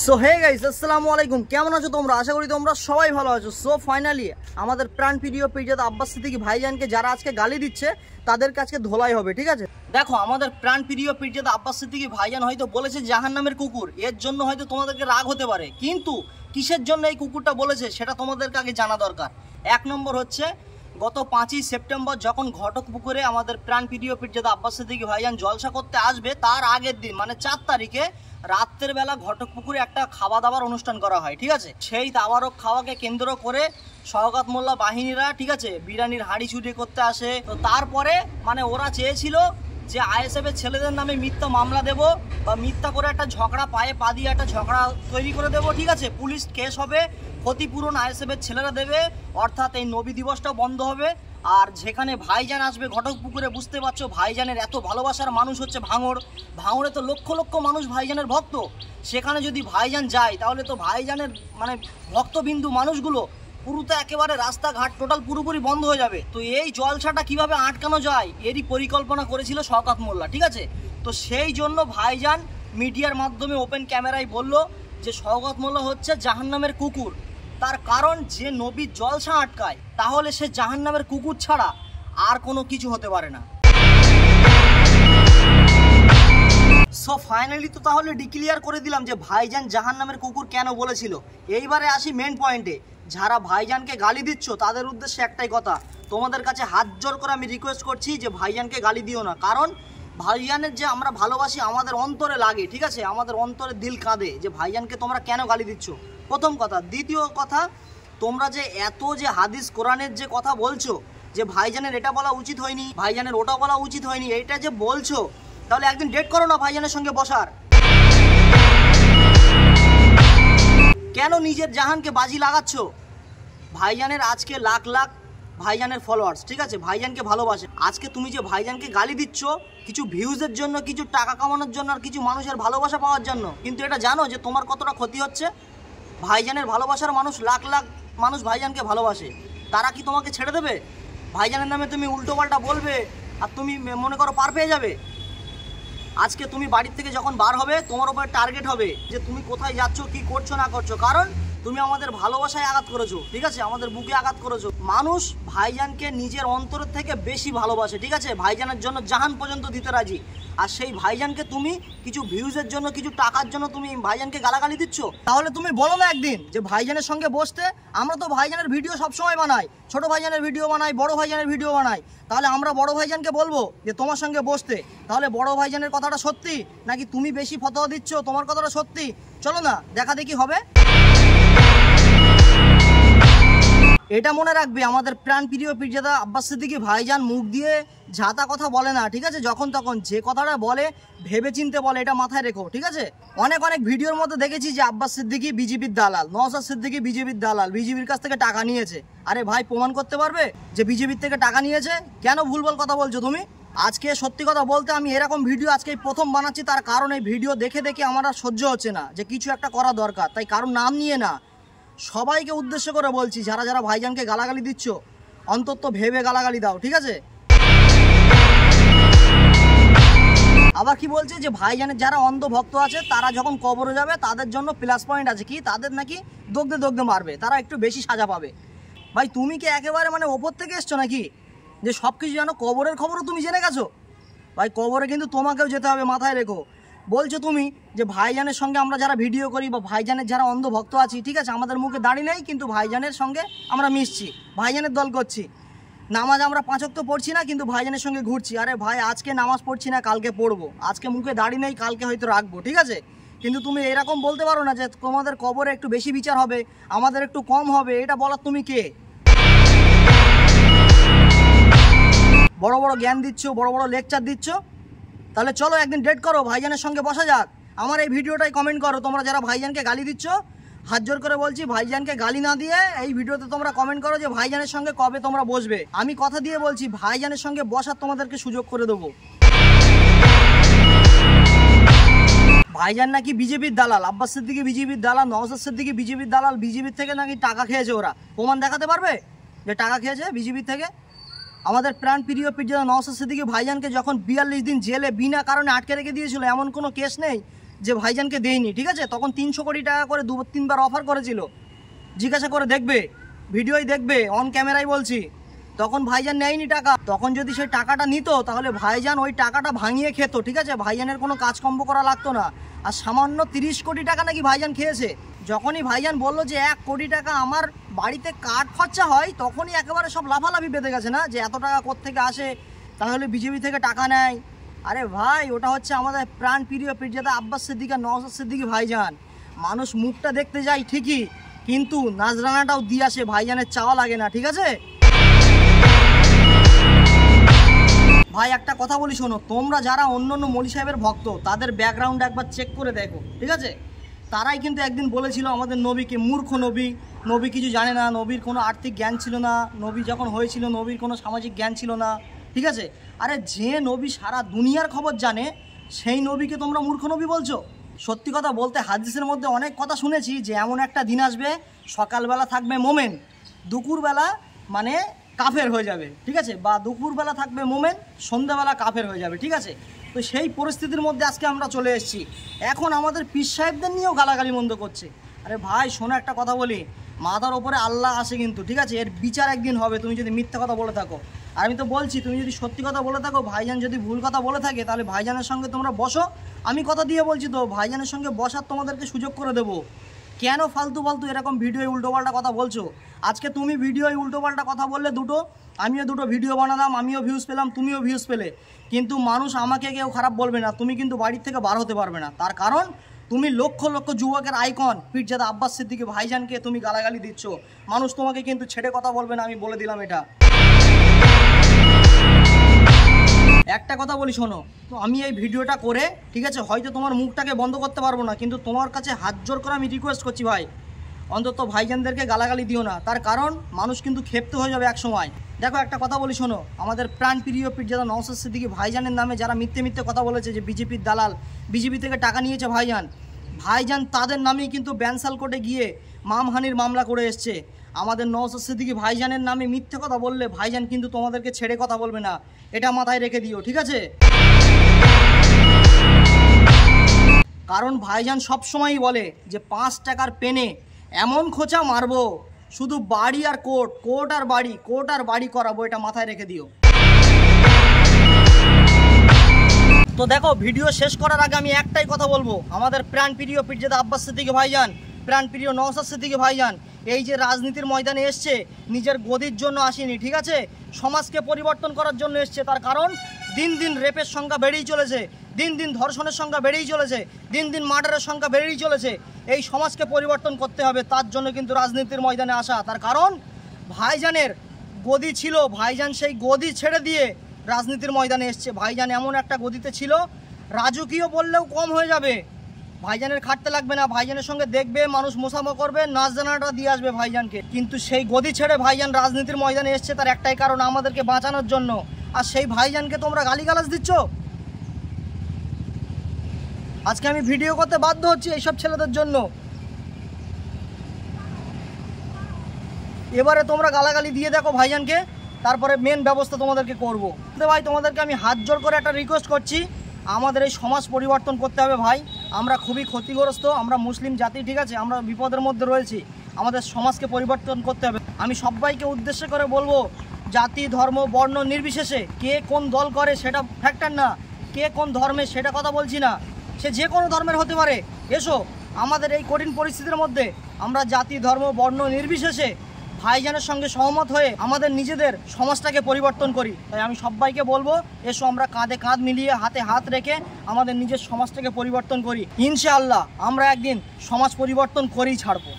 So hey guys, আসসালামু আলাইকুম। কেমন আছো তোমরা? আশা করি তোমরা সবাই ভালো আছো। সো ফাইনালি আমাদের প্রাণ প্রিয় পিরজাদা আব্বাস সিদ্দিকী ভাইজানকে যারা আজকে গালি দিচ্ছে তাদেরকে আজকে ধোলাই হবে, ঠিক আছে? দেখো, আমাদের প্রাণ প্রিয় পিরজাদা আব্বাস সিদ্দিকী ভাইজান হয়তো বলেছে জাহান্নামের কুকুর, এর জন্য হয়তো তোমাদেরকে রাগ হতে পারে, কিন্তু কিসের জন্য এই কুকুরটা বলেছে সেটা তোমাদেরকে আগে জানা দরকার। এক নম্বর হচ্ছে, গত 5ই সেপ্টেম্বর যখন ঘটকপুকুরে আমাদের প্রাণ প্রিয় পিরজাদা আব্বাস সিদ্দিকী ভাইজান জলসা করতে আসবে, তার আগের দিন মানে 4 তারিখে রাত্রের বেলা ঘটকপুকুরে একটা খাওয়া দাওয়ার অনুষ্ঠান করা হয়, ঠিক আছে? সেই তাবারক খাওয়াকে কেন্দ্র করে শওকত মোল্লা বাহিনীরা, ঠিক আছে, বিরিয়ানির হাঁড়ি চুরি করতে আসে। তো তারপরে মানে ওরা চেয়েছিল যে আইএসএফের ছেলেদের নামে মিথ্যা মামলা দেব বা মিথ্যা করে একটা ঝগড়া পায়ে পা দিয়ে একটা ঝগড়া তৈরি করে দেবো, ঠিক আছে? পুলিশ কেস হবে, ক্ষতিপূরণ আইএসএফের ছেলেরা দেবে, অর্থাৎ এই নবী দিবসটাও বন্ধ হবে। আর যেখানে ভাইজান আসবে ঘটকপুকুরে, বুঝতে পারছো ভাইজানের এত ভালোবাসার মানুষ হচ্ছে ভাঙড়ে তো লক্ষ লক্ষ মানুষ ভাইজানের ভক্ত। সেখানে যদি ভাইজান যায় তাহলে তো ভাইজানের মানে ভক্তবিন্দু মানুষগুলো পুরোতে একেবারে রাস্তাঘাট টোটাল পুরোপুরি বন্ধ হয়ে যাবে। তো এই জলসাটা কিভাবে আটকানো যায় এরই পরিকল্পনা করেছিল শওকত মোল্লা, ঠিক আছে? তো সেই জন্য ভাইজান মিডিয়ার মাধ্যমে ওপেন ক্যামেরায় বলল যে শওকত মোল্লা হচ্ছে জাহান্নামের কুকুর। তার কারণ, যে নবীর জলসা আটকায় তাহলে সে জাহান্নামের কুকুর ছাড়া আর কোনো কিছু হতে পারে না। সো ফাইনালি তো তাহলে ডিক্লিয়ার করে দিলাম যে ভাইজান জাহান্নামের কুকুর কেন বলেছিল। এইবারে আসি মেন পয়েন্টে। যারা ভাইজানকে গালি দিচ্ছ তাদের উদ্দেশ্যে একটাই কথা, তোমাদের কাছে হাত জোর করে আমি রিকোয়েস্ট করছি যে ভাইজানকে গালি দিও না। কারণ ভাইজানের যে আমরা ভালোবাসি আমাদের অন্তরে লাগে, ঠিক আছে? আমাদের অন্তরে দিল কাঁদে যে ভাইজানকে তোমরা কেন গালি দিচ্ছ, প্রথম কথা। দ্বিতীয় কথা, তোমরা যে এত যে হাদিস কোরআনের যে কথা বলছো যে ভাইজানের এটা বলা উচিত হয়নি, ভাইজানের ওটা বলা উচিত হয়নি, এইটা যে বলছো, তাহলে একদিন ডেট করো না ভাইজানের সঙ্গে বসার। কেন নিজের জাহানকে বাজি লাগাচ্ছ? ভাইজানের আজকে লাখ লাখ ভাইজানের ফলোয়ার্স, ঠিক আছে? ভাইজানকে ভালোবাসে। আজকে তুমি যে ভাইজানকে গালি দিচ্ছ কিছু ভিউজের জন্য, কিছু টাকা কামানোর জন্য, আর কিছু মানুষের ভালোবাসা পাওয়ার জন্য, কিন্তু এটা জানো যে তোমার কতটা ক্ষতি হচ্ছে? ভাইজানের ভালোবাসার মানুষ, লাখ লাখ মানুষ ভাইজানকে ভালোবাসে, তারা কি তোমাকে ছেড়ে দেবে? ভাইজানের নামে তুমি উল্টোপাল্টা বলবে আর তুমি মনে করো পার পেয়ে যাবে? আজকে তুমি বাড়ির থেকে যখন বার হবে তোমার উপর টার্গেট হবে যে তুমি কোথায় যাচ্ছ, কি করছো না করছো, কারণ তুমি আমাদের ভালোবাসায় আঘাত করেছো, ঠিক আছে? আমাদের বুকে আঘাত করেছো। মানুষ ভাইজানকে নিজের অন্তরের থেকে বেশি ভালোবাসে, ঠিক আছে? ভাইজানের জন্য জাহান পর্যন্ত দিতে রাজি। আর সেই ভাইজানকে তুমি কিছু ভিউজের জন্য, কিছু টাকার জন্য তুমি ভাইজানকে গালাগালি দিচ্ছ। তাহলে তুমি বলো না একদিন যে ভাইজানের সঙ্গে বসতে। আমরা তো ভাইজানের ভিডিও সবসময় বানাই, ছোট ভাইজানের ভিডিও বানাই, বড় ভাইজানের ভিডিও বানাই। তাহলে আমরা বড় ভাইজানকে বলবো যে তোমার সঙ্গে বসতে। তাহলে বড় ভাইজানের কথাটা সত্যি নাকি তুমি বেশি ফতোয়া দিচ্ছ, তোমার কথাটা সত্যি? চলো না, দেখা দেখি হবে। এটা মনে রাখবে, আমাদের প্রাণ প্রিয় পিরজাদা আব্বাস সিদ্দিকী ভাইজান মুখ দিয়ে ঝাঁতা কথা বলে না, ঠিক আছে? যখন তখন যে কথাটা বলে ভেবে চিনতে বলে, এটা মাথায় রেখো, ঠিক আছে? অনেক ভিডিওর মধ্যে দেখেছি যে আব্বাস সিদ্দিকী বিজেপির দালাল, নওশাদ সিদ্দিকী বিজেপির দালাল, বিজেপির কাছ থেকে টাকা নিয়েছে। আরে ভাই, প্রমাণ করতে পারবে যে বিজেপির থেকে টাকা নিয়েছে? কেন ভুলভাল কথা বলছো তুমি? আজকে সত্যি কথা বলতে আমি এরকম ভিডিও আজকে প্রথম বানাচ্ছি, তার কারণ এই ভিডিও দেখে দেখে আমার আর সহ্য হচ্ছে না, যে কিছু একটা করা দরকার। তাই কারণ নাম নিয়ে না, সবাইকে উদ্দেশ্য করে বলছি, যারা যারা ভাইজানকে গালাগালি দিচ্ছ অন্তত ভেবে গালাগালি দাও, ঠিক আছে? আবার কি বলছে যে ভাইজানের যারা অন্ধ ভক্ত আছে তারা যখন কবরে যাবে তাদের জন্য প্লাস পয়েন্ট আছে, কি তাদের নাকি দগ্ধে দগ্ধে মারবে, তারা একটু বেশি সাজা পাবে। ভাই তুমি কি একেবারে মানে ওপর থেকে এসছো নাকি যে সব কিছু জানো? কবরের খবরও তুমি জেনে গেছো? ভাই কবরে কিন্তু তোমাকেও যেতে হবে, মাথায় রেখো। বলছো তুমি যে ভাইজানের সঙ্গে আমরা যারা ভিডিও করি বা ভাইজানের যারা অন্ধ ভক্ত আছি, ঠিক আছে, আমাদের মুখে দাঁড়িয়ে নেই, কিন্তু ভাইজানের সঙ্গে আমরা মিশছি, ভাইজানের দল করছি। নামাজ আমরা 5 ওয়াক্ত পড়ছি না, কিন্তু ভাইজানের সঙ্গে ঘুরছি। আরে ভাই, আজকে নামাজ পড়ছি না, কালকে পড়বো। আজকে মুখে দাঁড়িয়ে নেই, কালকে হয়তো রাখবো, ঠিক আছে? কিন্তু তুমি এরকম বলতে পারো না যে তোমাদের কবরে একটু বেশি বিচার হবে, আমাদের একটু কম হবে। এটা বলার তুমি কে? বড় বড় জ্ঞান দিচ্ছ, বড় বড় লেকচার দিচ্ছ। তাহলে চলো একদিন ডেট করো, ভাইজানের সঙ্গে বসা যাক। আমার এই ভিডিওটাই কমেন্ট করো, তোমরা যারা ভাইজানকে গালি দিচ্ছ। হাত জোর করে বলছি, ভাইজানকে গালি না দিয়ে এই ভিডিওতে তোমরা কমেন্ট করো যে ভাইজানের সঙ্গে কবে তোমরা বসবে। আমি কথা দিয়ে বলছি, ভাইজানের সঙ্গে বসার তোমাদেরকে সুযোগ করে দেবো। ভাইজান নাকি বিজেপির দালাল, আব্বাস সিদ্দিকী বিজেপির দালাল, নওশাদ সিদ্দিকী বিজেপির দালাল, বিজেপির থেকে নাকি টাকা খেয়েছে ওরা। প্রমাণ দেখাতে পারবে যে টাকা খেয়েছে বিজেপির থেকে? আমাদের প্রাণ প্রিয় পিরজাদা নওশাদ সিদ্দিকী ভাইজানকে যখন 42 দিন জেলে বিনা কারণে আটকে রেখে দিয়েছিল, এমন কোনো কেস নেই যে ভাইজানকে দেয়নি, ঠিক আছে? তখন 300 কোটি টাকা করে 2-3 বার অফার করেছিল, জিজ্ঞাসা করে দেখবে, ভিডিওই দেখবে, অন ক্যামেরায় বলছি। তখন ভাইজান নেয়নি টাকা। তখন যদি সেই টাকাটা নিত তাহলে ভাইজান ওই টাকাটা ভাঙিয়ে খেত, ঠিক আছে? ভাইজানের কোনো কাজকর্ম করা লাগতো না। আর সামান্য 30 কোটি টাকা নাকি ভাইজান খেয়েছে। যখনই ভাইজান বললো যে 1 কোটি টাকা আমার বাড়িতে কাঠ খরচা হয়, তখনই একেবারে সব লাফালাফি বেঁধে গেছে না, যে এত টাকা কোত্থেকে আসে, তাহলে বিজেপি থেকে টাকা নেয়। আরে ভাই, ওটা হচ্ছে আমাদের প্রাণ প্রিয় পীরজাদা আব্বাস সিদ্দিকী আর নওশাদ সিদ্দিকী ভাইজান। মানুষ মুখটা দেখতে যায় ঠিকই, কিন্তু নাজরানাটাও দিয়ে আসে, ভাইজানের চাওয়া লাগে না, ঠিক আছে? ভাই একটা কথা বলি শোনো, তোমরা যারা অন্য অন্য মৌলী সাহেবের ভক্ত, তাদের ব্যাকগ্রাউন্ড একবার চেক করে দেখো, ঠিক আছে? তারাই কিন্তু একদিন বলেছিল আমাদের নবীকে মূর্খ নবী, নবী কিছু জানে না, নবীর কোনো আর্থিক জ্ঞান ছিল না, নবী যখন হয়েছিল নবীর কোনো সামাজিক জ্ঞান ছিল না, ঠিক আছে? আরে যে নবী সারা দুনিয়ার খবর জানে, সেই নবীকে তোমরা মূর্খ নবী বলছো? সত্যি কথা বলতে হাদিসের মধ্যে অনেক কথা শুনেছি যে এমন একটা দিন আসবে, সকালবেলা থাকবে মোমেন, দুপুরবেলা মানে কাফের হয়ে যাবে, ঠিক আছে? বা দুপুরবেলা থাকবে মোমেন, সন্ধ্যাবেলা কাফের হয়ে যাবে, ঠিক আছে? তো সেই পরিস্থিতির মধ্যে আজকে আমরা চলে এসেছি। এখন আমাদের পীর সাহেবদের নিয়েও গালাগালি মন্দ করছে। আরে ভাই শোনো, একটা কথা বলি, মাথার ওপরে আল্লাহ আসে কিন্তু, ঠিক আছে? এর বিচার একদিন হবে তুমি যদি মিথ্যা কথা বলে থাকো। আর আমি তো বলছি, তুমি যদি সত্যি কথা বলে থাকো, ভাইজান যদি ভুল কথা বলে থাকে, তাহলে ভাইজানের সঙ্গে তোমরা বসো। আমি কথা দিয়ে বলছি তো, ভাইজানের সঙ্গে বসার তোমাদেরকে সুযোগ করে দেবো। কেন ফালতু ফালতু এরকম ভিডিওয় উল্টোপাল্টা কথা বলছো? আজকে তুমি ভিডিওয় উল্টোপাল্টা কথা বললে দুটো, আমিও দুটো ভিডিও বানালাম, আমিও ভিউজ পেলাম, তুমিও ভিউজ পেলে, কিন্তু মানুষ আমাকে কেউ খারাপ বলবে না, তুমি কিন্তু বাড়ির থেকে বার হতে পারবে না। তার কারণ তুমি লক্ষ লক্ষ যুবকের আইকন পীরজাদা আব্বাস সিদ্দিকী ভাইজানকে তুমি গালাগালি দিচ্ছ। মানুষ তোমাকে কিন্তু ছেড়ে কথা বলবে না, আমি বলে দিলাম এটা। একটা কথা বলি শোনো, তো আমি এই ভিডিওটা করে, ঠিক আছে, হয়তো তোমার মুখটাকে বন্ধ করতে পারবো না, কিন্তু তোমার কাছে হাত জোর করে আমি রিকোয়েস্ট করছি ভাই, অন্তত ভাইজানদেরকে গালাগালি দিও না। তার কারণ মানুষ কিন্তু ক্ষিপ্ত হয়ে যাবে এক সময়। দেখো একটা কথা বলি শোনো, আমাদের প্রাণ প্রিয় পীরজাদা নওশাদ সিদ্দিকী ভাইজানের নামে যারা মিথ্যে মিথ্যে কথা বলেছে যে বিজেপির দালাল, বিজেপি থেকে টাকা নিয়েছে ভাইজান তাদের নামেই কিন্তু ব্যানসাল কোর্টে গিয়ে মামহানির মামলা করে এসছে। আমাদের নওশাদ সিদ্দিকী ভাইজানের নামে মিথ্যে কথা বললে ভাইজান কিন্তু তোমাদেরকে ছেড়ে কথা বলবে না, এটা মাথায় রেখে দিও, ঠিক আছে? কারণ ভাইজান সবসময়ই বলে যে 5 টাকার পেনে এমন খোঁচা মারবো, শুধু বাড়ি আর কোর্ট, কোর্ট আর বাড়ি, কোর্ট আর বাড়ি করাবো, এটা মাথায় রেখে দিও। তো দেখো, ভিডিও শেষ করার আগে আমি একটাই কথা বলবো, আমাদের প্রাণ প্রিয় পীরজাদা আব্বাস সিদ্দিকী ভাইজান, প্রাণ প্রিয় নওশাদ সিদ্দিকী ভাইজান এই যে রাজনীতির ময়দানে এসছে, নিজের গদির জন্য আসেনি, ঠিক আছে? সমাজকে পরিবর্তন করার জন্য এসছে। তার কারণ দিন দিন রেপের সংখ্যা বেড়েই চলেছে, দিন দিন ধর্ষণের সংখ্যা বেড়েই চলেছে, দিন দিন মার্ডারের সংখ্যা বেড়েই চলেছে। এই সমাজকে পরিবর্তন করতে হবে, তার জন্য কিন্তু রাজনীতির ময়দানে আসা। তার কারণ ভাইজানের গদি ছিল, ভাইজান সেই গদি ছেড়ে দিয়ে রাজনীতির ময়দানে এসছে। ভাইজান এমন একটা গদিতে ছিল, রাজকীয় বললেও কম হয়ে যাবে, ভাইজানের খাটতে লাগবে না, ভাইজানের সঙ্গে দেখবে মানুষ মোসামো করবে, নাচ জানাটা দিয়ে আসবে ভাইজানকে। কিন্তু সেই গদি ছেড়ে ভাইজান রাজনীতির ময়দানে এসছে, তার একটাই কারণ, আমাদেরকে বাঁচানোর জন্য। আর সেই ভাইজানকে তোমরা গালিগালাজ দিচ্ছ। আজকে আমি ভিডিও করতে বাধ্য হচ্ছি এইসব ছেলেদের জন্য। এবারে তোমরা গালাগালি দিয়ে দেখো ভাইজানকে, তারপরে মেন ব্যবস্থা তোমাদেরকে করবো। ভাই তোমাদেরকে আমি হাত জোর করে একটা রিকোয়েস্ট করছি, আমাদের এই সমাজ পরিবর্তন করতে হবে ভাই। আমরা খুবই ক্ষতিগ্রস্ত, আমরা মুসলিম জাতি, ঠিক আছে? আমরা বিপদের মধ্যে রয়েছি, আমাদের সমাজকে পরিবর্তন করতে হবে। আমি সবাইকে উদ্দেশ্য করে বলবো, জাতি ধর্ম বর্ণ নির্বিশেষে কে কোন দল করে সেটা ফ্যাক্টর না, কে কোন ধর্মে সেটা কথা বলছি না, সে যে কোনো ধর্মের হতে পারে। এসো আমাদের এই কঠিন পরিস্থিতির মধ্যে আমরা জাতি ধর্ম বর্ণ নির্বিশেষে ভাইজানের সঙ্গে সহমত হয়ে আমাদের নিজেদের সমাজটাকে পরিবর্তন করি। তাই আমি সবাইকে বলবো, এসো আমরা কাঁধে কাঁধ মিলিয়ে হাতে হাত রেখে আমাদের নিজের সমাজটাকে পরিবর্তন করি। ইনশাআল্লাহ আমরা একদিন সমাজ পরিবর্তন করেই ছাড়বো।